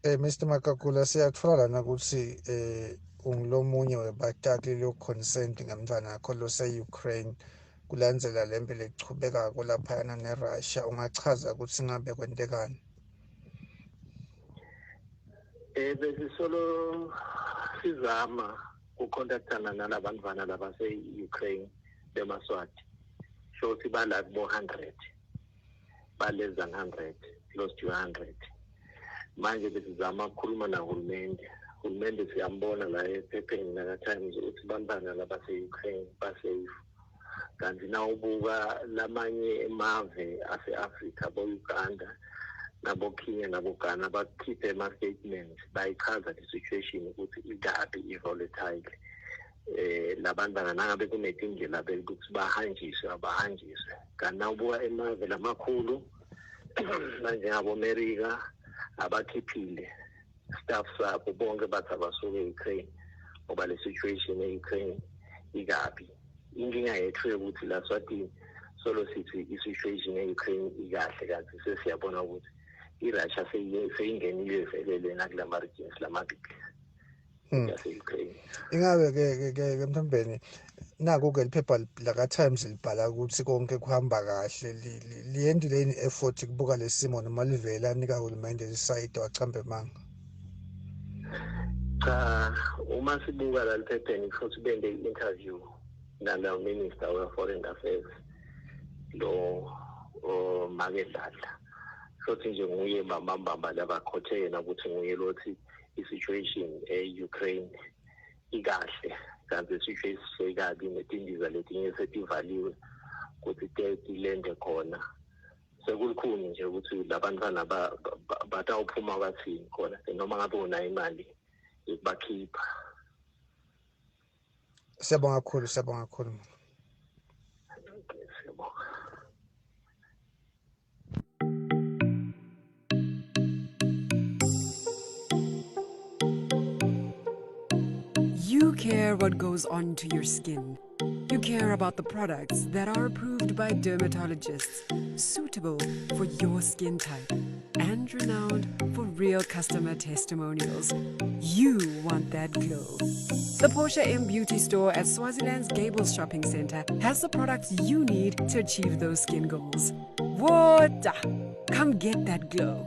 Mr. Makakula siyathola lana ukuthi ungilomunye webataki lo-consent ngemntwana akho lose-Ukraine kulandzela le mpi lechubekako laphayana neRussia. Ungachaza ukuthi ngabe kwentekani? Besisolo sizama ukukontaktana nalabantwana labase-Ukraine bemaswati. Shothi balike bo-100, ba-less than 100, close to 100. Manje besizama ukukhuluma uhulumende siyambona la ephepheni naka-Times ukuthi bantwana labase-Ukraine basafe. Kanti nawubuka lamanye emave ase-Afrika bo-Uganda nabo-Kenya nabo-Ghana bakhiphe ama-statements bayichaza le situation ukuthi ikabi i-volatile. Labantwana nangabe kunetindlela ukuthi bahanjiswe abahanjiswe. Kanti nawubuka emave lamakhulu nanjengabo-America abakhiphile staff sabo bonke bathi abasuke e-Ukraine ngoba le situation e-Ukraine ikabi. Inkinga yethu ukuthi la Eswatini solo sithi i-situation e-Ukraine ikahle kanti sesiyabona ukuthi iRussia seyingenile velele nakula regions lamabili yase-Ukraine. Ingabe-ke mthambeni naku-ke liphepha laka-Times libhala ukuthi konke kuhamba kahle, liyendile yini effort kubuka le simo noma livele anika hulumende lisayidi wachambe manga? Cha, uma sibuka la liphepheni futhi bende i-interview nalo Minister of Foreign Affairs lo Makedlala. Futhi nje nguye bambamba labakhothena ukuthi nguye lothi i-situation e-Ukraine ikahle kanti i-situation seyikabi netindiza letinye setivaliwe ukuthi tilende khona. Sekulukhuni nje ukuthi labantwana batawuphuma bathini khona noma ngabe unayo imali yokubakhipha. Siyabonga kakhulu. You care what goes on to your skin. You care about the products that are approved by dermatologists, suitable for your skin type, and renowned for real customer testimonials. You want that glow. The Portia M Beauty Store at Swaziland's Gables Shopping Center has the products you need to achieve those skin goals. Water! Come get that glow.